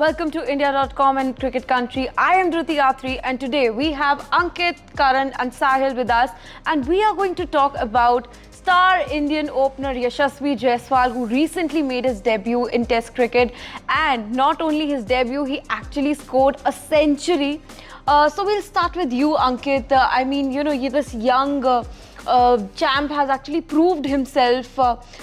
Welcome to India.com and Cricket Country. I am Dhruti Athri and today we have Ankit, Karan and Sahil with us, and we are going to talk about star Indian opener Yashasvi Jaiswal, who recently made his debut in Test cricket, and not only his debut, he actually scored a century. So we'll start with you, Ankit. I mean, you know, this young champ has actually proved himself.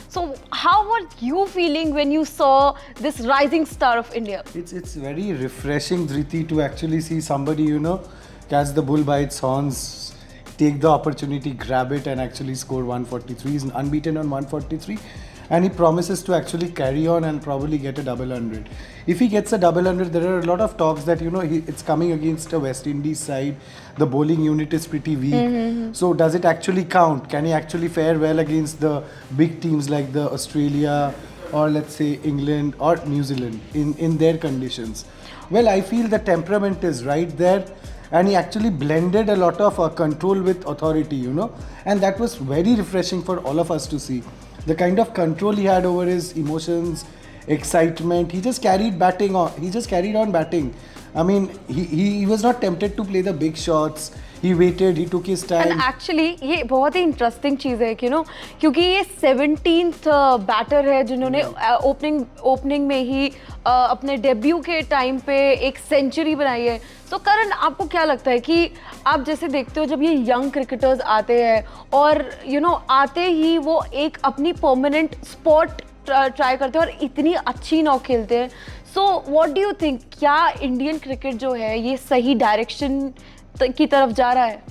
So how were you feeling when you saw this rising star of India? It's very refreshing, Dhriti, to actually see somebody, you know, catch the bull by its horns, take the opportunity, grab it and actually score 143. He's unbeaten on 143 and he promises to actually carry on and probably get a double hundred. If he gets a double hundred, there are a lot of talks that, you know, it's coming against a West Indies side. The bowling unit is pretty weak. So does it actually count? Can he actually fare well against the big teams like the Australia or let's say England or New Zealand in their conditions? Well, I feel the temperament is right there. And he actually blended a lot of control with authority, you know, and that was very refreshing for all of us to see. The kind of control he had over his emotions, excitement, he just carried batting on. He just carried on batting. I mean, he was not tempted to play the big shots. He waited, he took his time. And actually, ये बहुत ही interesting चीज़ है, you know, क्योंकि ये 17th batter है जिन्होंने opening में ही अपने debut के टाइम पे एक सेंचुरी बनाई है. तो करण, आपको क्या लगता है कि आप जैसे देखते हो जब ये यंग क्रिकेटर्स आते हैं और आते ही वो एक अपनी परमानेंट स्पॉट ट्राई करते हैं और इतनी अच्छी नॉक खेलते हैं. So what do you think, क्या इंडियन क्रिकेट जो है ये सही डायरेक्शन की तरफ जा रहा है?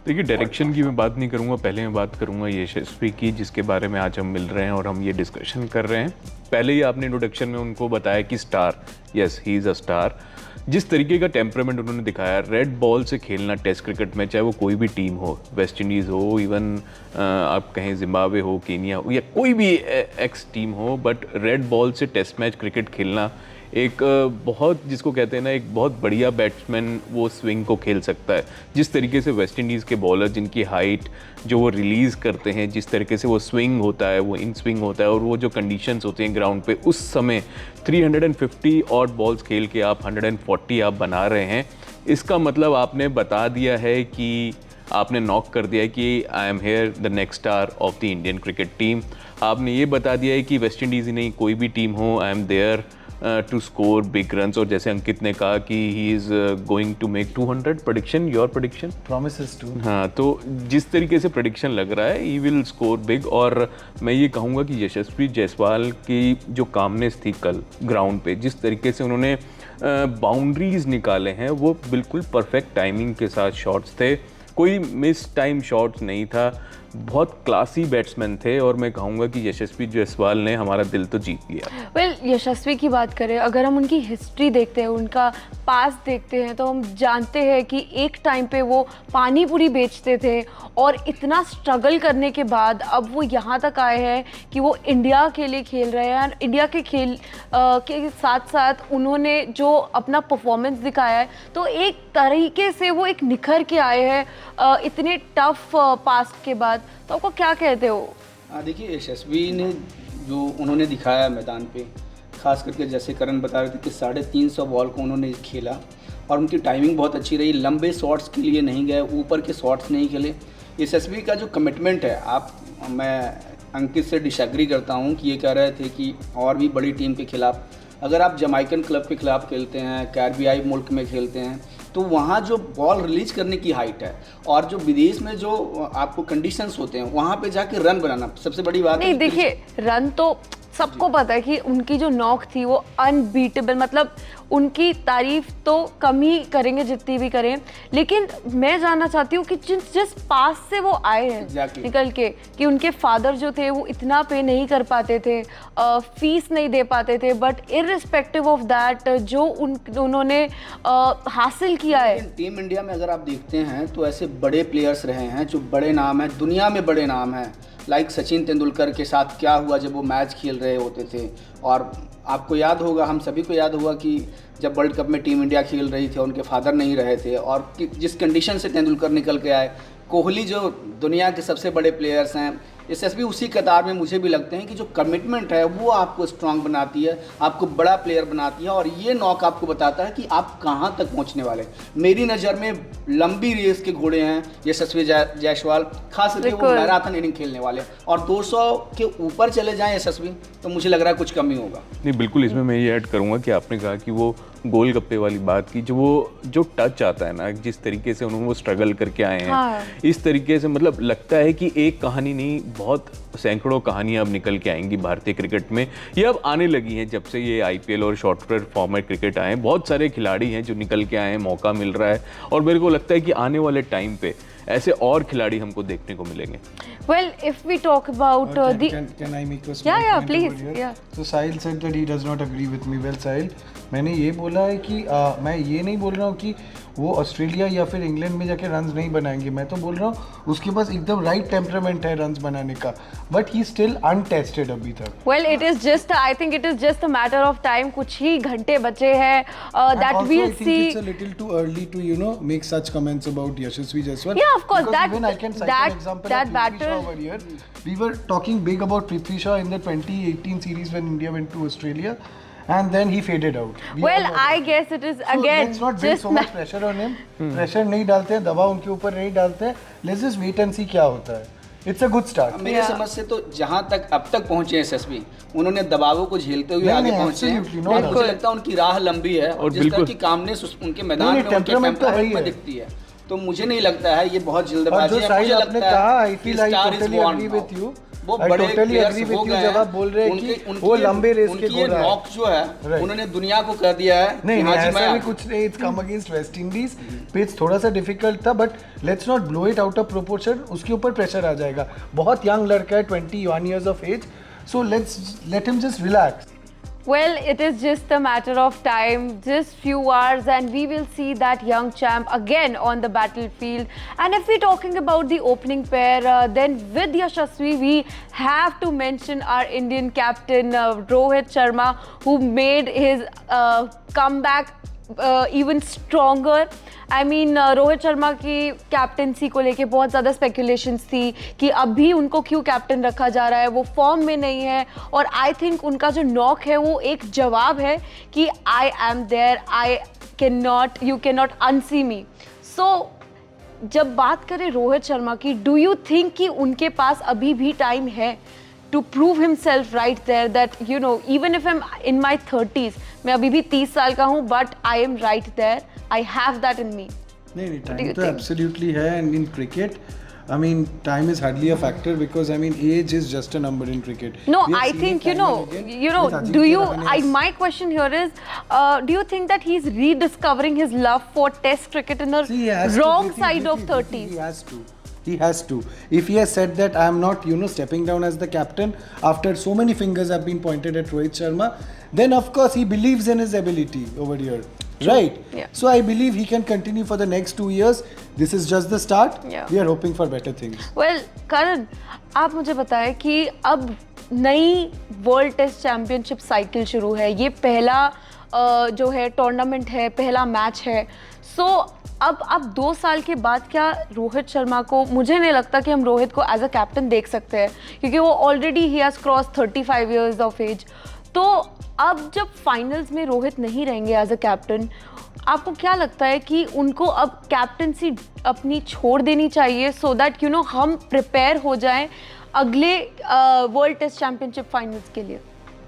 देखिए, डायरेक्शन की मैं बात नहीं करूंगा, पहले मैं बात करूंगा यशस्वी की, जिसके बारे में आज हम मिल रहे हैं और हम ये डिस्कशन कर रहे हैं. पहले ही आपने इंट्रोडक्शन में उनको बताया कि star, yes he is a star. जिस तरीके का टेम्परामेंट उन्होंने दिखाया, रेड बॉल से खेलना टेस्ट क्रिकेट में, चाहे वो कोई भी टीम हो, वेस्ट इंडीज़ हो, इवन आप कहें जिम्बाब्वे हो, केनिया हो या कोई भी एक्स टीम हो, बट रेड बॉल से टेस्ट मैच क्रिकेट खेलना एक बहुत, जिसको कहते हैं ना, एक बहुत बढ़िया बैट्समैन वो स्विंग को खेल सकता है. जिस तरीके से वेस्ट इंडीज़ के बॉलर, जिनकी हाइट जो वो रिलीज़ करते हैं, जिस तरीके से वो स्विंग होता है, वो इन स्विंग होता है, और वो जो कंडीशंस होते हैं ग्राउंड पे, उस समय 350 ऑड बॉल्स खेल के आप 140 आप बना रहे हैं. इसका मतलब आपने बता दिया है कि आपने नॉक कर दिया है कि I am here the next star of the Indian cricket team. आपने ये बता दिया है कि वेस्ट इंडीज़ ही नहीं, कोई भी टीम हो, I am there to score big runs. और जैसे अंकित ने कहा कि he is going to make 200. Prediction, your prediction? Promises to. हाँ, तो जिस तरीके से प्रेडिक्शन लग रहा है, ही विल स्कोर बिग. और मैं ये कहूँगा कि यशस्वी जायसवाल की जो कामनेस थी कल ग्राउंड पे, जिस तरीके से उन्होंने बाउंड्रीज निकाले हैं, वो बिल्कुल परफेक्ट टाइमिंग के साथ शॉट्स थे, कोई मिस टाइम शॉट्स नहीं था, बहुत क्लासी बैट्समैन थे. और मैं कहूँगा कि यशस्वी जायसवाल ने हमारा दिल तो जीत लिया. वेल, यशस्वी की बात करें, अगर हम उनकी हिस्ट्री देखते हैं, उनका पास देखते हैं, तो हम जानते हैं कि एक टाइम पे वो पानी पूरी बेचते थे और इतना स्ट्रगल करने के बाद अब वो यहाँ तक आए हैं कि वो इंडिया के लिए खेल रहे हैं. इंडिया के खेल के साथ साथ उन्होंने जो अपना परफॉर्मेंस दिखाया है, तो एक तरीके से वो एक निखर के आए हैं इतने टफ पास्ट के बाद. तो आपको क्या कहते हो? देखिए, यशस्वी ने जो उन्होंने दिखाया मैदान पे, खास करके जैसे करण बता रहे थे कि 350 बॉल को उन्होंने खेला और उनकी टाइमिंग बहुत अच्छी रही. लंबे शॉट्स के लिए नहीं गए, ऊपर के शॉट्स नहीं खेले. यशस्वी का जो कमिटमेंट है, मैं अंकित से डिसएग्री करता हूँ कि ये कह रहे थे कि और भी बड़ी टीम के खिलाफ, अगर आप जमाइकन क्लब के खिलाफ खेलते हैं, कैरिबियाई मुल्क में खेलते हैं, तो वहाँ जो बॉल रिलीज करने की हाइट है और जो विदेश में जो आपको कंडीशंस होते हैं, वहाँ पे जाके रन बनाना सबसे बड़ी बात है. नहीं, देखिए, रन तो सबको पता है कि उनकी जो नॉक थी वो अनबीटेबल, मतलब उनकी तारीफ तो कम ही करेंगे जितनी भी करें. लेकिन मैं जानना चाहती हूँ कि जिस पास से वो आए हैं निकल के, कि उनके फादर जो थे वो इतना पे नहीं कर पाते थे, फीस नहीं दे पाते थे, बट इररिस्पेक्टिव ऑफ दैट जो उन्होंने हासिल किया है. टीम इंडिया में अगर आप देखते हैं तो ऐसे बड़े प्लेयर्स रहे हैं जो बड़े नाम हैं, दुनिया में बड़े नाम हैं. लाइक सचिन तेंदुलकर के साथ क्या हुआ जब वो मैच खेल रहे होते थे. और आपको याद होगा, हम सभी को याद होगा कि जब वर्ल्ड कप में टीम इंडिया खेल रही थी, उनके फादर नहीं रहे थे और जिस कंडीशन से तेंदुलकर निकल के आए, कोहली जो दुनिया के सबसे बड़े प्लेयर्स हैं, यशस्वी उसी कतार में मुझे भी लगते हैं कि जो कमिटमेंट है वो आपको स्ट्रांग बनाती है, आपको बड़ा प्लेयर बनाती है, और ये नॉक आपको बताता है कि आप कहाँ तक पहुँचने वाले हैं। मेरी नज़र में लंबी रेस के घोड़े हैं यशस्वी जायसवाल, खास करके वो मैराथन इनिंग खेलने वाले, और 200 के ऊपर चले जाएं यशस्वी तो मुझे लग रहा है कुछ कमी होगा। नहीं बिल्कुल, इसमें मैं ये ऐड करूँगा कि आपने कहा कि वो गोलगप्पे वाली बात की, जो टच आता है ना, जिस तरीके से उन्होंने वो स्ट्रगल करके आए हैं, हाँ। इस तरीके से मतलब लगता है कि एक कहानी नहीं, बहुत सैकड़ों कहानियां अब निकल के आएंगी भारतीय क्रिकेट में। ये अब आने लगी हैं जब से ये आईपीएल और शॉर्टर फॉर्मेट क्रिकेट आए हैं। बहुत सारे खिलाड़ी हैं जो निकल के आए हैं, मौका मिल रहा है, और मेरे को लगता है कि आने वाले टाइम पे ऐसे और खिलाड़ी हमको देखने को मिलेंगे। Well, if we talk about the can I make a small Yeah, point please, over here? yeah. So Sahil said that he does not agree with me. Well, Sahil, मैंने ये बोला है कि मैं ये नहीं बोल रहा हूँ कि वो ऑस्ट्रेलिया या फिर इंग्लैंड में जाके रन्स नहीं बनाएंगे। मैं तो बोल रहा हूँ उसके पास एकदम राइट टेम्परामेंट है रन्स बनाने का, बट ही स्टिल अनटेस्टेड अभी तक। Well, it is just, I think it is just a matter of time. कुछ ही घंटे बचे हैं that also, we'll I think see. it's a little too early to make such comments about Yashasvi Jaiswal. Yeah, of course, Because that- even I can cite that- an example that of Prithvi battle- Shaw over here. We were talking big about Prithvi Shaw in the 2018 series when India went to Australia, and then he faded out. We all Well, know I that. guess it is So again let's not bring just so much pressure on him. Pressure नहीं डालते हैं, दबाव उनके ऊपर नहीं डालते हैं. Let's just wait and see क्या होता है. It's a good start. मेरे Yeah. समझ से तो जहाँ तक अब तक पहुँचे हैं यशस्वी, उन्होंने दबावों को झेलते हुए नहीं, आगे नहीं, पहुँचे हैं। absolutely, no और doubt. मुझे लगता है उनकी राह लंबी है, और जिस तरह बिल्कुल। की कामनेस उनके मैदान नहीं, में उनके temperament तो है ही टेम्परामेंट में है। दिखती है, तो मुझे नहीं लगता है ये बहुत और जल्दबाजी जो है। साहिल मुझे आपने लगता कहा, है I कि feel I star is totally born agree now। with you. वो I बड़े totally players agree हो with you गए जब हैं। आप बोल रहे हैं उनके- कि उनकी वो ये- लंबे रेस के उनकी ये घोड़ा है। नॉक जो है, Right. उन्होंने दुनिया को कर दिया है कि नहीं हाँ जी, ऐसा मैं भी कुछ नहीं, it's come against West Indies, pitch थोड़ा सा डिफिकल्ट था, but let's not blow it out of proportion, उसके ऊपर प्रेशर आ जाएगा। बहुत यंग लड़का है, 21 years of age, so let him just relax. Well, it is just a matter of time, just few hours, and we will see that young champ again on the battlefield. And if we're talking about the opening pair, then with Yashasvi, we have to mention our Indian captain Rohit Sharma, who made his comeback even stronger. I mean, Rohit Sharma की captaincy को लेके बहुत ज़्यादा speculations थी कि अभी उनको क्यों कैप्टन रखा जा रहा है, वो फॉर्म में नहीं है, और आई थिंक उनका जो नॉक है वो एक जवाब है कि I am there, you can not unsee me. So जब बात करें रोहित शर्मा की, डू यू थिंक कि उनके पास अभी भी टाइम है to prove himself right there, that you know, even if I'm in my 30s, मैं अभी भी 30 साल का हूँ, but I am right there, I have that in me. नहीं do टाइम you तो think? एब्सोल्युटली है, and in cricket I mean, time is hardly a factor because I mean, age is just a number in cricket. No, We have I seen think it you time know, and again with do Ajinkya you? Rahane. My question here is, do you think that he's rediscovering his love for Test cricket in the See, he has to, wrong Vicky, side of Vicky, 30s? He has to. He has to. If he has said that I am not, stepping down as the captain after so many fingers have been pointed at Rohit Sharma, then of course he believes in his ability over here. Right? Yeah. So I believe he can continue for the next 2 years. This is just the start. Yeah. We are hoping for better things. Well, Karan, आप मुझे बताएं कि अब नई world test championship cycle शुरू है, ये पहला जो है टूर्नामेंट है, पहला मैच है। सो अब 2 साल के बाद क्या रोहित शर्मा को, मुझे नहीं लगता कि हम रोहित को एज अ कैप्टन देख सकते हैं, क्योंकि वो already he has cross 35 years of age. तो अब जब फाइनल्स में रोहित नहीं रहेंगे एज अ कैप्टन, आपको क्या लगता है कि उनको अब कैप्टनसी अपनी छोड़ देनी चाहिए, सो दैट हम प्रिपेयर हो जाएं अगले वर्ल्ड टेस्ट चैंपियनशिप फाइनल्स के लिए?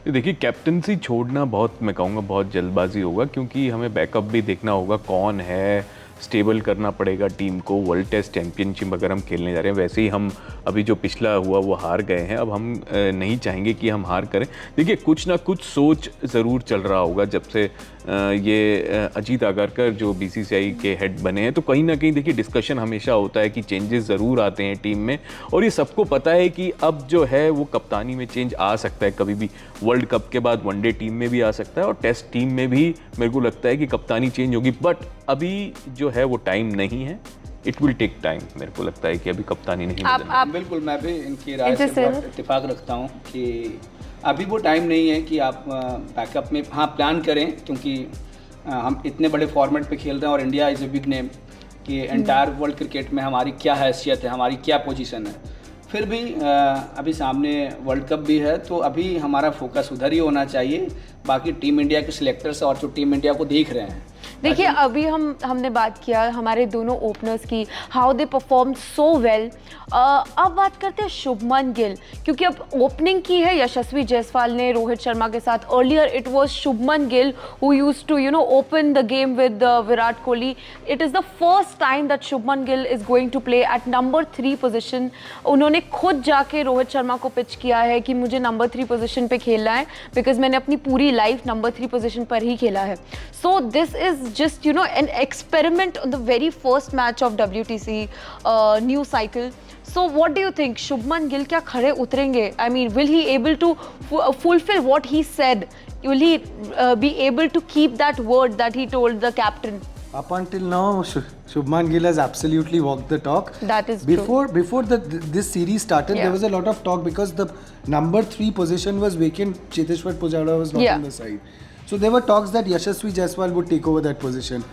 देखिए, कैप्टनसी छोड़ना बहुत, मैं कहूँगा बहुत जल्दबाजी होगा, क्योंकि हमें बैकअप भी देखना होगा, कौन है, स्टेबल करना पड़ेगा टीम को। वर्ल्ड टेस्ट चैंपियनशिप अगर हम खेलने जा रहे हैं, वैसे ही हम अभी जो पिछला हुआ वो हार गए हैं, अब हम नहीं चाहेंगे कि हम हार करें। देखिए, कुछ ना कुछ सोच ज़रूर चल रहा होगा जब से ये अजीत आगरकर जो बीसीसीआई के हेड बने हैं, तो कहीं ना कहीं देखिए डिस्कशन हमेशा होता है कि चेंजेस ज़रूर आते हैं टीम में, और ये सबको पता है कि अब जो है वो कप्तानी में चेंज आ सकता है कभी भी। वर्ल्ड कप के बाद वनडे टीम में भी आ सकता है, और टेस्ट टीम में भी मेरे को लगता है कि कप्तानी चेंज होगी, बट अभी जो है वो टाइम नहीं है। It will take time. मेरे को लगता है कि अभी कप्तानी नहीं आप बिल्कुल, मैं भी इनकी राय से बहुत इत्तेफाक रखता हूँ कि अभी वो टाइम नहीं है कि आप बैकअप में प्लान करें, क्योंकि हम इतने बड़े फॉर्मेट पे खेल रहे हैं और India is a big name, कि एंटायर वर्ल्ड क्रिकेट में हमारी क्या हैसियत है, हमारी क्या पोजीशन है। फिर भी अभी सामने वर्ल्ड कप भी है, तो अभी हमारा फोकस उधर ही होना चाहिए। बाकी टीम इंडिया के सिलेक्टर्स और जो टीम इंडिया को देख रहे हैं, देखिए अभी हमने बात किया हमारे दोनों ओपनर्स की, how they perform so well. अब बात करते हैं शुभमन गिल, क्योंकि अब ओपनिंग की है यशस्वी जायसवाल ने रोहित शर्मा के साथ। Earlier it was Shubman Gill who used to open the game with Virat Kohli. It is the first time that Shubman Gill is going to play at number 3 position. उन्होंने खुद जाके रोहित शर्मा को पिच किया है कि मुझे नंबर 3 पोजिशन पे खेलना है, बिकॉज मैंने अपनी पूरी लाइफ नंबर 3 पोजिशन पर ही खेला है। So this is just an experiment on the very first match of WTC new cycle. So what do you think? Shubman Gill क्या खड़े उतरेंगे? I mean, will he able to fulfill what he said? Will he be able to keep that word that he told the captain? Up until now, Shubman Gill has absolutely walked the talk. That is before this series started, there was a lot of talk because the number 3 position was vacant. Cheteshwar Pujara was not on the side. So there were talks that Yashasvi Jaiswal would take over that position.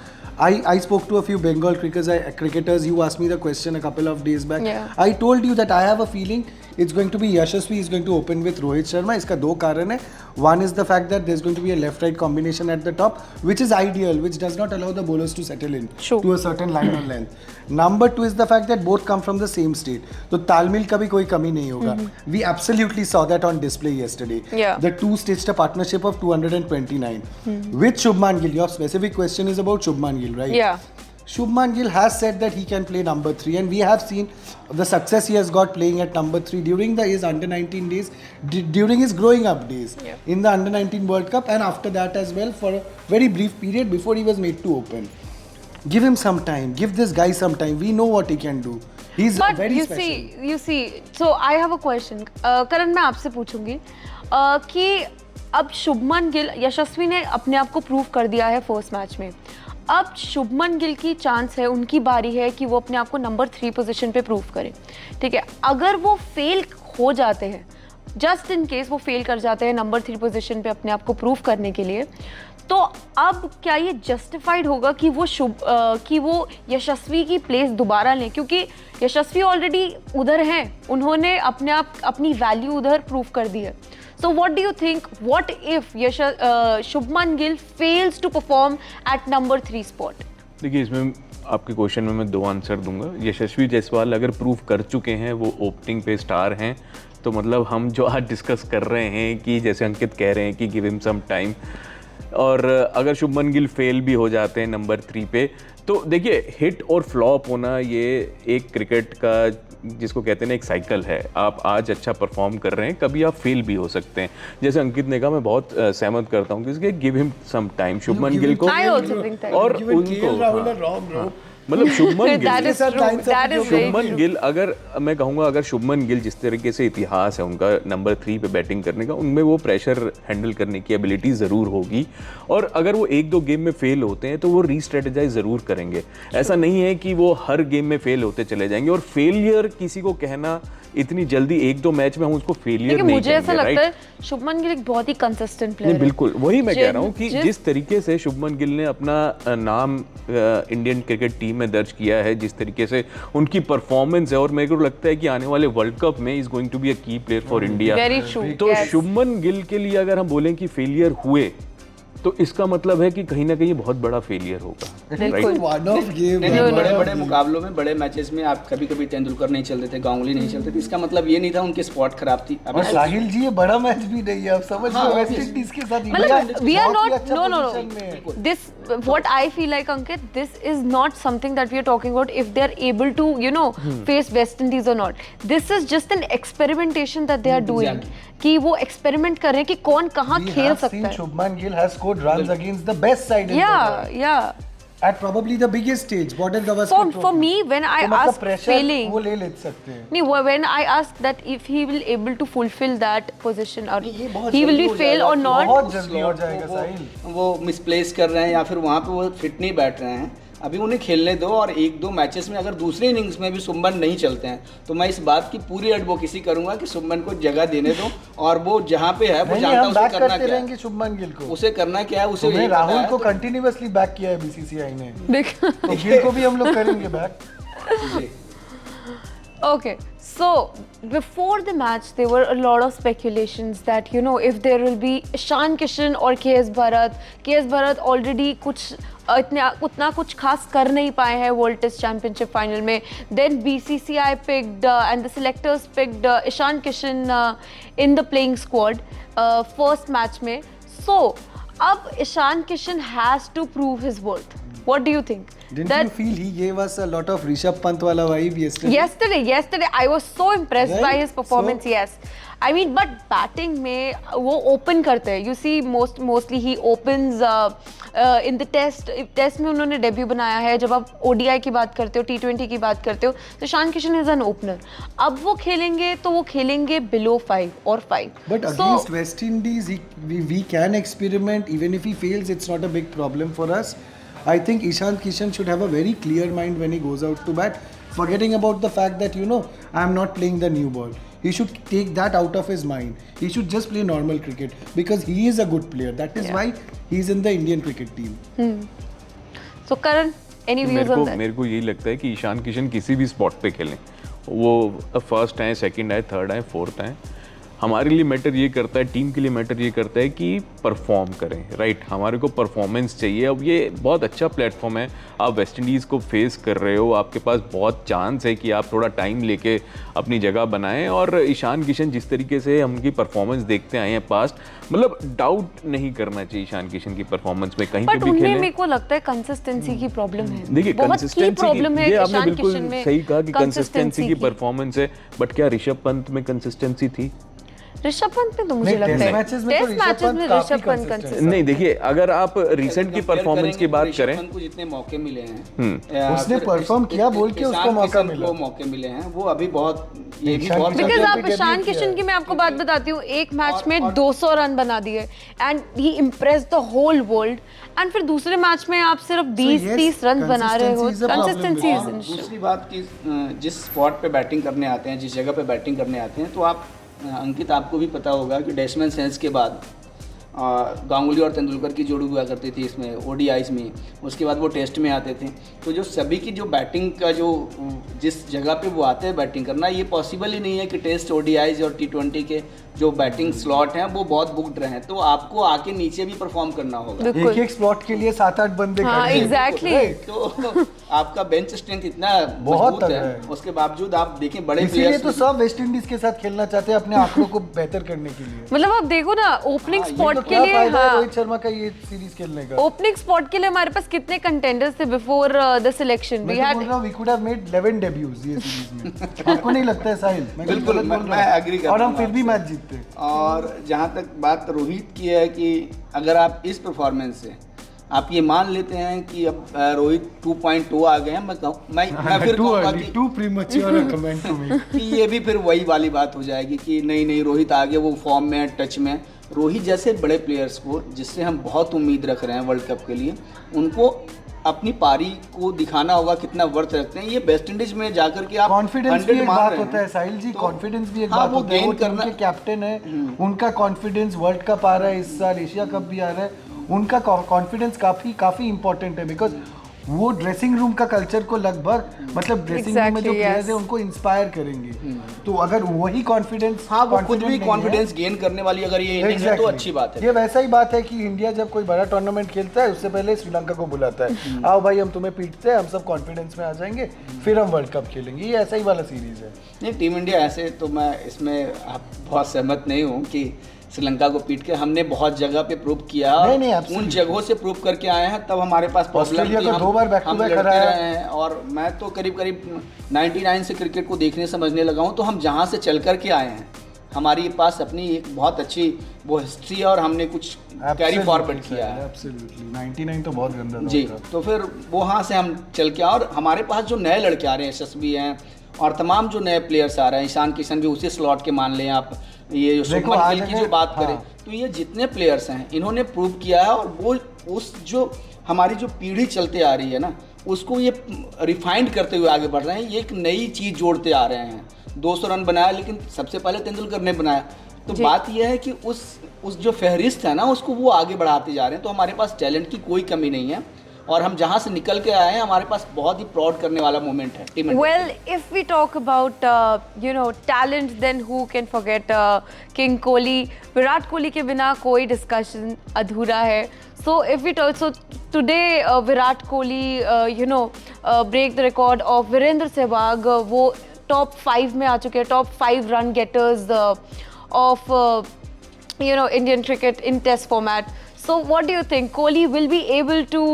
I spoke to a few Bengal cricketers. You asked me the question a couple of days back. Yeah. I told you that I have a feeling it's going to be Yashasvi is going to open with Rohit Sharma. इसका 2 कारण है. One is the fact that there's going to be a left-right combination at the top, which is ideal, which does not allow the bowlers to settle in to a certain line or length. Number 2 is the fact that both come from the same state. तो तालमेल का भी कोई कमी नहीं होगा. We absolutely saw that on display yesterday. Yeah. The two staged a partnership of 229 with Shubman Gill. Your specific question is about Shubman Gill, right? Yeah. Shubman Gill has said that he can play number 3, and we have seen the success he has got playing at number 3 during his under 19 days, during his growing up days in the under 19 World Cup, and after that as well for a very brief period before he was made to open. Give him some time. Give this guy some time. We know what he can do. He's very special. You see. So I have a question. करण, मैं आपसे पूछूंगी कि अब शुभमन गिल, यशस्वी ने अपने आप को prove कर दिया है फर्स्ट मैच में। अब शुभमन गिल की चांस है, उनकी बारी है कि वो अपने आप को नंबर 3 पोजीशन पे प्रूव करें। ठीक है, अगर वो फेल हो जाते हैं, जस्ट इन केस वो फेल कर जाते हैं नंबर 3 पोजीशन पे अपने आप को प्रूव करने के लिए, तो अब क्या ये जस्टिफाइड होगा कि वो यशस्वी की प्लेस दोबारा लें? क्योंकि यशस्वी ऑलरेडी उधर हैं, उन्होंने अपनी वैल्यू उधर प्रूव कर दी है। So what do you think? What if Shubman Gill fails to perform at number 3 spot? देखिए, इसमें आपके क्वेश्चन में मैं 2 आंसर दूंगा। यशस्वी जायसवाल अगर प्रूव कर चुके हैं वो ओपनिंग पे स्टार हैं, तो मतलब हम जो आज डिस्कस कर रहे हैं कि जैसे अंकित कह रहे हैं कि गिव हिम सम टाइम, और अगर शुभमन गिल फेल भी हो जाते हैं नंबर 3 पे, तो देखिए हिट और फ्लॉप होना ये एक क्रिकेट का जिसको कहते हैं ना एक साइकिल है। आप आज अच्छा परफॉर्म कर रहे हैं, कभी आप फेल भी हो सकते हैं। जैसे अंकित ने कहा, मैं बहुत सहमत करता हूँ कि give him some time Shubman Gill को, और उनको मतलब शुभमन गिल अगर मैं कहूँगा, अगर शुभमन गिल जिस तरीके से इतिहास है उनका नंबर 3 पे बैटिंग करने का, उनमें वो प्रेशर हैंडल करने की एबिलिटी ज़रूर होगी, और अगर वो 1-2 गेम में फेल होते हैं तो वो रीस्ट्रेटेजाइज ज़रूर करेंगे। ऐसा नहीं है कि वो हर गेम में फेल होते चले जाएंगे, और फेलियर किसी को कहना इतनी जल्दी 1-2 मैच में हम उसको फेलियर नहीं मुझे ऐसा लगता है शुभमन गिल एक बहुत ही कंसिस्टेंट प्लेयर है। बिल्कुल वही मैं कह रहा हूँ कि जिस तरीके से शुभमन गिल ने अपना नाम इंडियन क्रिकेट टीम में दर्ज किया है, जिस तरीके से उनकी परफॉर्मेंस है, और मेरे को लगता है कि आने वाले वर्ल्ड कप में is going to be a key player for India. तो शुभमन गिल के लिए अगर हम बोलें कि फेलियर हुए, तो इसका मतलब है कि कहीं ना कहीं बहुत बड़ा फेलियर होगा। बड़े मुकाबलों में, बड़े मैचेस में आप कभी तेंदुलकर नहीं चलते थे, गांगुली नहीं चलते थे, इसका मतलब ये नहीं था उनकी स्पॉट खराब थी। अब साहिल जी ये बड़ा मैच भी नहीं है, आप समझ लो वेस्ट इंडीज के साथ we are not no this what I feel like, Ankit, this is not something that we are talking about if they are able to face West Indies or not. This is just an experimentation that they are doing, कि वो experiment कर रहे हैं कि कौन कहाँ खेल सकता है। Shubman Gill has scored runs against the best side in the world. Yeah. At probably the biggest stage, border Gavaskar for me, when I ask failing, वो ले सकते हैं। नहीं, when I ask that if he will able to fulfill that position or he will be fail or not, बहुत जल्दी हो जाएगा साहिल। वो मिसप्लेस कर रहे हैं या फिर वहाँ पे वो फिट नहीं बैठ रहे हैं। अभी उन्हें खेलने दो, और 1-2 मैचेस में अगर दूसरे इनिंग्स में भी शुभमन नहीं चलते हैं तो मैं इस बात की पूरी एडवोकेसी करूंगा कि शुभमन को जगह देने दो, और वो जहाँ पे है वो जानता है उसे करना क्या है। रहेंगे शुभमन गिल को, उसे करना क्या है, उसे तुमने यही पता राहुल है, को तो- कंटिन्यूअसली बैक किया है बीसीसीआई ने, देख तो गिल को भी हम लोग करेंगे back. Ji. Okay, so before the match, there were a lot of speculations that if there will be Ishan Kishan or KS Bharat. KS Bharat already उतना कुछ खास कर नहीं पाए हैं वर्ल्ड टेस्ट चैंपियनशिप फाइनल में. Then BCCI picked and the selectors picked Ishan Kishan in the playing squad first match में. So अब Ishan Kishan has to prove his worth. What do you think? Didn't you feel he gave us a lot of Rishabh Pant wala vibe yesterday? Yesterday, I was so impressed by Right? his performance. So- Yes, I mean, but batting में वो open करते हैं. You see, mostly he opens in the test में उन्होंने debut बनाया है. जब आप ODI की बात करते हो, T20 की बात करते हो, तो Ishan Kishan is an opener. अब वो खेलेंगे तो वो खेलेंगे below 5 or 5. But against West Indies, we can experiment. Even if he fails, it's not a big problem for us. I think Ishan Kishan should have a very clear mind when he goes out to bat, forgetting about the fact that I'm not playing the new ball. He should take that out of his mind. He should just play normal cricket because he is a good player. That is why he's in the Indian cricket team. So Karan, any views on that? मेरे को यही लगता है कि ईशान किशन किसी भी spot पे खेलें, वो फर्स्ट आए, सेकंड आए, थर्ड आए, फोर्थ आए, हमारे लिए मैटर ये करता है, टीम के लिए मैटर ये करता है कि परफॉर्म करें. राइट, हमारे को परफॉर्मेंस चाहिए. अब ये बहुत अच्छा प्लेटफॉर्म है, आप वेस्ट इंडीज़ को फेस कर रहे हो, आपके पास बहुत चांस है कि आप थोड़ा टाइम लेके अपनी जगह बनाएं. और ईशान किशन जिस तरीके से हम उनकी परफॉर्मेंस देखते आए हैं पास्ट, मतलब डाउट नहीं करना चाहिए ईशान किशन की परफॉर्मेंस में, कहीं पे बट भी उनमें खेलें. मेरे को लगता है कंसिस्टेंसी की प्रॉब्लम है. देखिए बहुत की कंसिस्टेंसी प्रॉब्लम है ये आपने ईशान बिल्कुल किशन में. सही कहा कि कंसिस्टेंसी की की. परफॉर्मेंस है, बट क्या ऋषभ पंत में कंसिस्टेंसी थी? ऋषभ पंत में तो मुझे नहीं, लगता टेस्ट है मैचेस में तो टेस्ट ऋषभ मैचेस पंत में काफी ऋषभ पंत consistent कंसिस्टेंट. नहीं, देखिए अगर आप रिसेंट की कंपेयर परफॉर्मेंस की करेंगे बात तो ऋषभ करें, पंत को जितने मौके मिले हैं उसने फिर perform किया बोल के उसको ईशान मौका किशन मिला. को मौके मिले हैं, वो अभी बहुत ये भी ईशान बहुत किशन बिकॉज IPL आप पे ईशान debut किया किशन है. की मैं आपको बात बताती हूँ, एक मैच में 200 रन बना दिए and he impress the whole world. And फिर दूसरे मैच में आप सिर्फ 20-30 रन बना रहे हो. consistency is a problem consistency with is him. दूसरी बात कि जिस स्पॉट पे बैटिंग करने आते हैं, जिस जगह पे बैटिंग करने आते हैं, तो आप अंकित आपको भी पता होगा कि डैशमैन सेंस के बाद गांगुली और तेंदुलकर की जोड़ी हुआ करती थी इसमें ODIs में, उसके बाद वो टेस्ट में आते थे. तो जो सभी की जो बैटिंग का जो जिस जगह पे वो आते हैं बैटिंग करना, ये पॉसिबल ही नहीं है कि टेस्ट ODIs और T20 के जो बैटिंग स्लॉट हैं वो बहुत बुकड रहे हैं. तो आपको आके नीचे भी परफॉर्म करना होगा. एक एक स्लॉट के लिए 7-8 बंदे हाँ, खड़े हैं. exactly. तो आपका बेंच स्ट्रेंथ इतना बहुत मजबूत तगड़ा है, है. उसके बावजूद आप देखें बड़े इसीलिए प्लेयर्स तो सब वेस्ट इंडीज के साथ खेलना चाहते हैं अपने आंकड़ों को बेहतर करने के लिए. मतलब आप देखो ना ओपनिंग हाँ, ये स्पॉट तो के क्या लिए. फायदा है हाँ, रोहित शर्मा का ये सीरीज खेलने का. ओपनिंग स्पॉट के लिए हमारे पास कितने कंटेंडर्स थे बिफोर द सिलेक्शन. वी मैं तो हैड बोल रहा हूँ we could have made 11 debuts ये सीरीज में. आपको नहीं लगता है साहिल? मैं कुछ बिल्कुल, गलत बोल मैं रहा हूँ. agree करता और हम हूँ फिर भी आपसे. मैच जीतते. और जहाँ तक बात रोहित की है कि अगर आप इस परफॉर्मेंस से आप ये मान लेते हैं कि अब रोहित 2.2 आ गए हैं, मैं फिर Too कहूँगा early, कि too premature a comment to make. कि ये भी फिर वही वाली बात हो जाएगी कि नहीं रोहित आगे वो फॉर्म में है, टच में है. रोहित जैसे बड़े प्लेयर्स को जिससे हम बहुत उम्मीद रख रहे हैं वर्ल्ड कप के लिए, उनको अपनी पारी को दिखाना होगा कितना वर्थ रखते हैं. ये वेस्ट इंडीज में जाकर के आप कॉन्फिडेंस भी 100 एक मान बात रहे होता है हैं. साहिल जी. तो कॉन्फिडेंस भी एक हाँ, बात वो होता है. gain वो टीम करना- के कैप्टन है, उनका कॉन्फिडेंस, वर्ल्ड कप आ रहा है इस साल, एशिया कप भी आ रहा है, उनका कॉन्फिडेंस काफी इंपॉर्टेंट है. बिकॉज वो ड्रेसिंग रूम का कल्चर को लगभग, मतलब ड्रेसिंग रूम में जो Exactly, प्लेयर्स yes. है उनको इंस्पायर करेंगे. तो अगर वही कॉन्फिडेंस, हाँ, वो खुद भी कॉन्फिडेंस गेन करने वाली अगर ये इनिंग है तो अच्छी बात है. ये वैसा ही बात है कि इंडिया जब कोई बड़ा टूर्नामेंट खेलता है उससे पहले श्रीलंका को बुलाता है, आओ भाई हम तुम्हें पीटते हैं, हम सब कॉन्फिडेंस में आ जाएंगे, फिर हम वर्ल्ड कप खेलेंगे. ये ऐसा ही वाला सीरीज है. नहीं, टीम इंडिया ऐसे तो मैं इसमें आप बहुत सहमत नहीं हूँ कि श्रीलंका को पीट के हमने बहुत जगह पे प्रूव किया. नहीं, absolutely. उन जगहों से प्रूव करके आए हैं, तब हमारे पास प्रॉब्लम ऑस्ट्रेलिया थी. को 2 बार back to हम back लड़ते हराया. रहे हैं. और मैं तो करीब 99 से क्रिकेट को देखने समझने लगा हूँ. तो हम जहाँ से चल कर के आए हैं, हमारे पास अपनी एक बहुत अच्छी वो हिस्ट्री है और हमने कुछ कैरी फॉरवर्ड किया है. एब्सोल्युटली 99 तो बहुत गंदा था जी, उसका. तो फिर वहाँ से हम चल के और हमारे पास जो नए लड़के आ रहे हैं, यशस्वी हैं और तमाम जो नए प्लेयर्स आ रहे हैं, ईशान किशन भी उसी स्लॉट के मान लें आप, ये शुभमन आज गिल की अगर- जो बात करें, हाँ. तो ये जितने प्लेयर्स हैं इन्होंने प्रूव किया है. और वो उस जो हमारी जो पीढ़ी चलते आ रही है ना, उसको ये रिफाइंड करते हुए आगे बढ़ रहे हैं, ये एक नई चीज़ जोड़ते आ रहे हैं। 200 रन बनाया, लेकिन सबसे पहले तेंदुलकर ने बनाया। तो बात यह है कि उस जो फहरिस्त है ना, उसको वो आगे बढ़ाते जा रहे हैं। तो हमारे पास टैलेंट की कोई कमी नहीं है, और हम जहाँ से निकल के आए हैं, हमारे पास बहुत ही प्राउड करने वाला मोमेंट है team India. Well, if we talk about talent, then who can forget King Kohli? Virat Kohli के बिना कोई डिस्कशन अधूरा है. So if we talk, so today Virat Kohli break the record of Virendra Sehwag. वो top 5 में आ चुके हैं, top 5 run getters of Indian cricket in test format. So what do you think? Kohli will be able to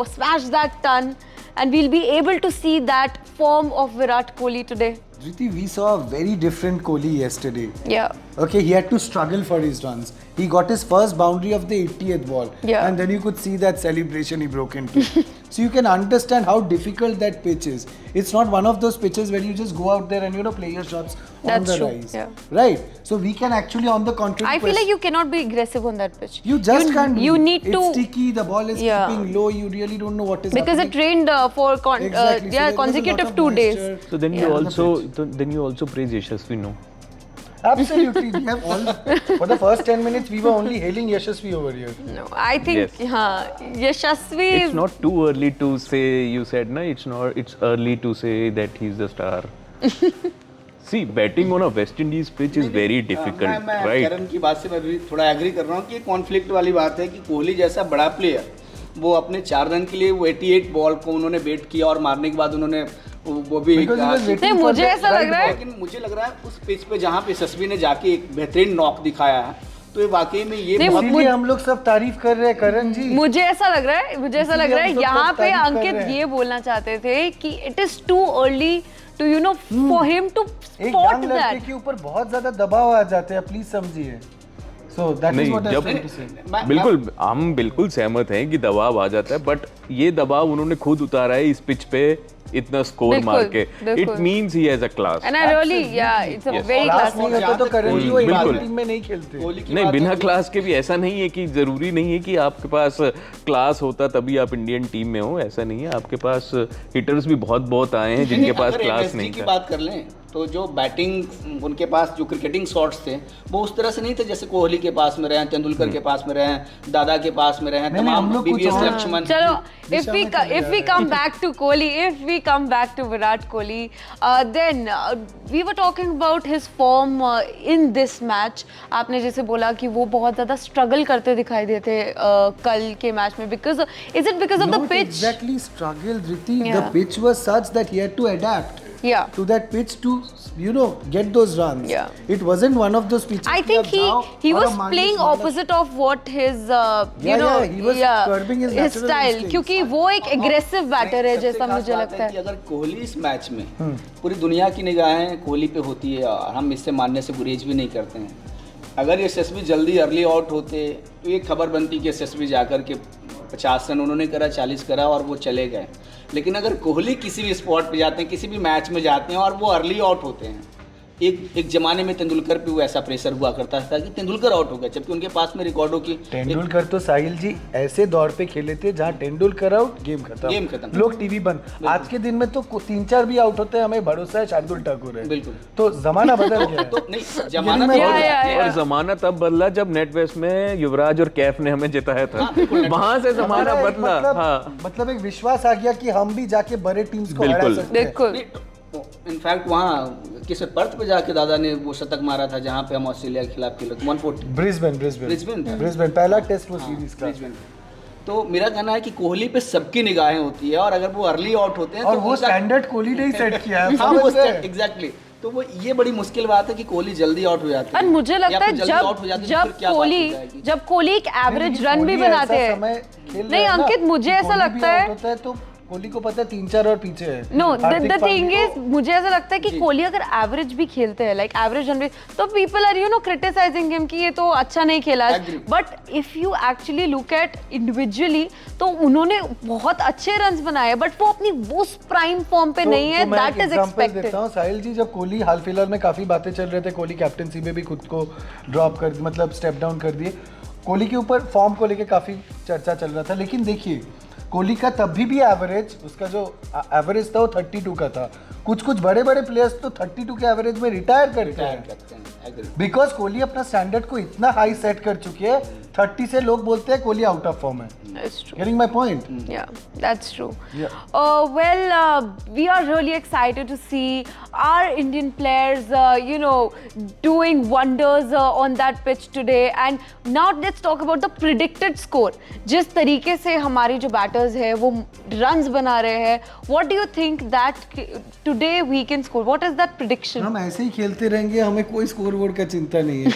smash that ton, and we'll be able to see that form of Virat Kohli today? Dhriti, we saw a very different Kohli yesterday. Yeah. Okay, he had to struggle for his runs. He got his first boundary of the 80th ball. Yeah. And then you could see that celebration he broke into. So you can understand how difficult that pitch is. It's not one of those pitches where you just go out there and play your shots on That's the true, rise. yeah. Right? So we can actually, on the contrary, I feel like you cannot be aggressive on that pitch. you just can't. You be. need to. It's sticky. The ball is Yeah. keeping low. You really don't know what is Because happening. it rained for Exactly. So there was a lot consecutive of 2 days. moisture So then Yeah. you also praise Yashasvi, no? Absolutely. We have all, for the first 10 minutes, we were only hailing Yashasvi over here. No, I think Yashasvi It's is not too early to say. You said na, it's early to say that he's the star. See, batting on a West Indies pitch is very difficult, मैं right? करण की बात से मैं भी थोड़ा agree कर रहा हूँ कि कॉन्फ्लिक्ट वाली बात है कि कोहली जैसा बड़ा प्लेयर, वो अपने 4 रन के लिए वो 88 बॉल को उन्होंने बैट किया, और मारने के बाद उन्होंने वो भी Because he was waiting नहीं, for मुझे the ऐसा right लग रहा है ball. लेकिन मुझे लग रहा है उस पिच पे जहाँ पे यशस्वी ने जाके एक बेहतरीन नॉक दिखाया है, तो ये वाकई में ये नहीं, बहुत इसीलिए हम लोग सब तारीफ कर रहे हैं करण जी. मुझे ऐसा लग रहा है इसीलिए हम सब यहाँ पे तारीफ कर अंकित रहे हैं. ये बोलना चाहते थे कि it is too early to for him to एक स्पॉट young लड़के दैट. के ऊपर बहुत ज्यादा दबाव आ जाते हैं, प्लीज समझिए. So that is नहीं, what I was जब trying to say. बिल्कुल हम बिल्कुल सहमत हैं कि दबाव आ जाता है, बट ये दबाव उन्होंने खुद उतारा है इस पिच पे इतना स्कोर बिल्कुल, मार के. बिल्कुल. It means he has a class. And I really it's a very class नहीं क्लासिक. होता तो करण जी वो बिल्कुल. इंडियन टीम में नहीं खेलते. कोहली की नहीं, बात बिना है कि- क्लास के भी ऐसा नहीं है कि जरूरी नहीं है कि आपके पास क्लास होता तभी आप इंडियन टीम में हो. ऐसा नहीं है, आपके पास हिटर्स भी बहुत आए हैं जिनके पास अगर क्लास MSG नहीं की था. बात कर लें तो जो बैटिंग उनके पास जो क्रिकेटिंग शॉट्स थे वो उस तरह से नहीं थे जैसे कोहली के पास में रहे हैं, तेंदुलकर के पास में रहे हैं, दादा के पास में रहे हैं, नहीं, हम तमाम लोग कुछ बीबीएस और- लक्ष्मण. चलो, दिशा में चले if we जा come back to Kohli, if we come back to Virat Kohli, then we were talking about his form in this match. आपने जैसे बोला कि वो बहुत ज़्यादा struggle करते दिखाई देते कल के मैच में, because is it because of the Not pitch? exactly struggle, Dhriti. Yeah. The pitch was such that he had to adapt Yeah. to that pitch to get those runs. Yeah. It wasn't one of those pitches. I कि think अब जाओ he और was अब मान playing लो तुम्हारा- opposite of what his he was curbing his natural style, instincts. क्योंकि वो एक aggressive batter है सबसे जैसा खास मुझे बात लगता कि है. अगर कोहली इस मैच में पूरी दुनिया की निगाहें कोहली पे होती है, और हम इससे मानने से गुरेज भी नहीं करते हैं. अगर यशस्वी जल्दी अर्ली आउट होते तो ये खबर बनती कि यशस्वी जाकर के 50 रन उन्होंने करा, 40 करा और वो चले गए. लेकिन अगर कोहली किसी भी स्पॉट पे जाते हैं, किसी भी मैच में जाते हैं और वो अर्ली आउट होते हैं, एक जमाने में तेंदुलकर पे वो ऐसा प्रेशर हुआ करता था कि तेंदुलकर आउट हो गया, जबकि उनके पास में रिकॉर्डों की तेंदुलकर तो साहिल जी ऐसे दौर पे खेले थे जहाँ तेंदुलकर आउट गेम गेम खत्म, खत्म. लोग टीवी बंद. आज के दिन में तो 3-4 भी आउट होते हैं, हमें भरोसा है शार्दुल ठाकुर है. बिल्कुल. तो जमाना बदल गया है. तो नहीं जमाना मैं- बहुत- Yeah. और जमाना तब बदला जब नेट वेस्ट में युवराज और कैफ ने हमें जिताया था. वहां से जमाना एक बदला. हाँ, मतलब एक विश्वास आ गया कि हम भी जाके बड़े टीम्स को हरा बिल्कुल. सकते हैं. बिल्कुल. इनफैक्ट वहाँ किस पर्थ पे जाके दादा ने वो शतक मारा था जहाँ पे हम ऑस्ट्रेलिया के खिलाफ खेले 140 ब्रिस्बेन पहला टेस्ट वो सीरीज का. ब्रिस्बेन. तो मेरा कहना है कि कोहली पे सबकी निगाहें होती है, और अगर वो अर्ली आउट होते हैं और तो वो स्टैंडर्ड कोहली ने ही सेट किया है. हाँ, वो समझ रहे हैं? एग्जैक्टली. तो वो ये बड़ी मुश्किल बात है कि कोहली जल्दी आउट हो जाते और मुझे लगता है जब कोहली एक एवरेज रन भी कोहली बनाते ऐसा हैं. समय खेल नहीं, रहा है ना, अंकित, मुझे कि ऐसा कोहली भी लगता है- out होता है तो कोहली को पता है 3-4 और पीछे है. No Hardik the thing Pandya is मुझे ऐसा लगता है कि कोहली अगर एवरेज भी खेलते हैं, लाइक एवरेज रन रेट, तो पीपल आर क्रिटिसाइजिंग हिम कि ये तो अच्छा नहीं खेला. Agree. But if you actually look at individually तो उन्होंने बहुत अच्छे रन्स बनाए, बट वो अपनी वो प्राइम फॉर्म पे नहीं है. मैं एक दैट इज example एक्सपेक्टेड. देता हूं साहिल जी, जब कोहली हाल फिलहाल में काफी बातें चल रहे थे, कोहली कैप्टनसी में भी खुद को ड्रॉप कर मतलब स्टेप डाउन कर दिए. कोहली के ऊपर फॉर्म को लेके काफी चर्चा चल रहा था, लेकिन देखिए कोहली का तभी भी एवरेज, उसका जो एवरेज था वो 32 का था। कुछ बड़े बड़े प्लेयर्स तो 32 के एवरेज में रिटायर करते हैं, बिकॉज कोहली अपना स्टैंडर्ड को इतना हाई सेट कर चुके हैं। 30 से लोग बोलते हैं कोहली आउट ऑफ फॉर्म है। That's true. Getting my point? Yeah, that's true. Yeah. We are really excited to see our Indian players, doing wonders on that pitch today. And now let's talk about the predicted score. जिस तरीके से हमारे जो batters हैं वो runs बना रहे हैं, what do you think that today we can score? What is that prediction? हम ऐसे ही खेलते रहेंगे, हमें कोई स्कोर बोर्ड का चिंता नहीं है,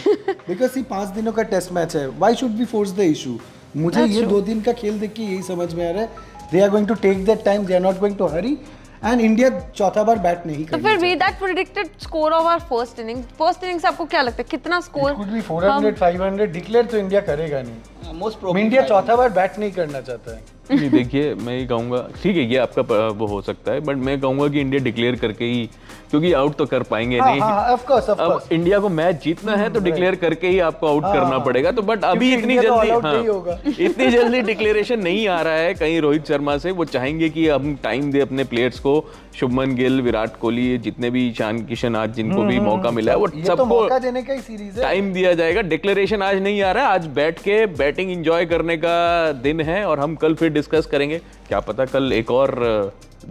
बिकॉज ये 5 दिनों का टेस्ट मैच है। Why should we force the issue? मुझे ये 2 दिन का खेल देख के यही समझ में आ रहा है, they are going to take that time, they are not going to hurry, and India चौथा बार बैट नहीं तो करना। फिर भी that predicted score of our first inning से आपको क्या लगता है कितना स्कोर? कुड बी 400 500 डिक्लेयर तो इंडिया करेगा नहीं। मोस्ट प्रोबेबली इंडिया चौथा बार बैट नहीं करना चाहता है। नहीं देखिए, मैं ये कहूँगा ठीक है ये आपका वो हो सकता है, बट मैं कहूँगा कि इंडिया डिक्लेयर करके ही, क्योंकि आउट तो कर पाएंगे नहीं। ऑफ कोर्स अब इंडिया को मैच जीतना है तो डिक्लेयर करके ही आपको आउट करना पड़ेगा। तो बट अभी इतनी जल्दी इतनी जल्दी डिक्लेरेशन नहीं आ रहा है कहीं रोहित शर्मा से। वो चाहेंगे कि हम टाइम दे अपने प्लेयर्स को, शुभमन गिल, विराट कोहली, जितने भी ईशान किशन आज जिनको भी मौका मिला है वो सबको मौका देने का ही सीरीज है, टाइम दिया जाएगा। डिक्लेरेशन आज नहीं आ रहा है, आज बैठ के बैटिंग एंजॉय करने का दिन है और हम कल फिर डिस्कस करेंगे। क्या पता कल एक और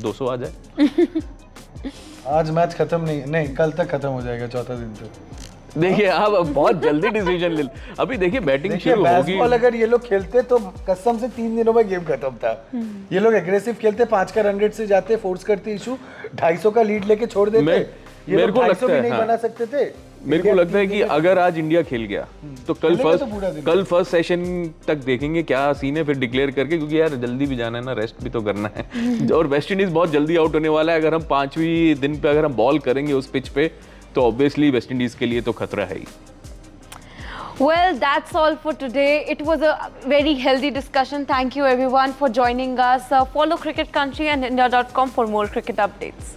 200 आ जाए। आज मैच खत्म नहीं कल तक खत्म हो जाएगा, चौथा दिन तक। देखिए आप बहुत जल्दी डिसीजन ले, अभी देखिए बैटिंग शुरू होगी। अगर ये लोग खेलते तो कसम से 3 दिनों में गेम खत्म था। ये लोग एग्रेसिव खेलते, 5 का रन रेट से जाते, फोर्स करते इशू, 250 का लीड लेके छोड़ देते। मेरे को लगता है नहीं बना सकते थे। मेरे को लगता है कि अगर आज इंडिया खेल गया तो कल फर्स्ट सेशन तक देखेंगे क्या सीन है, फिर डिक्लेयर करके, क्योंकि यार जल्दी भी जाना है ना, रेस्ट भी तो करना है। और वेस्ट इंडीज बहुत जल्दी आउट होने वाला है। अगर हम 5वीं दिन पे अगर हम बॉल करेंगे उस पिच पे तो ऑब्वियसली वेस्ट इंडीज के लिए तो खतरा है ही। Well, that's all for today. It was a very healthy discussion. Thank you everyone for joining us. Follow Cricket Country and India.com for more cricket updates.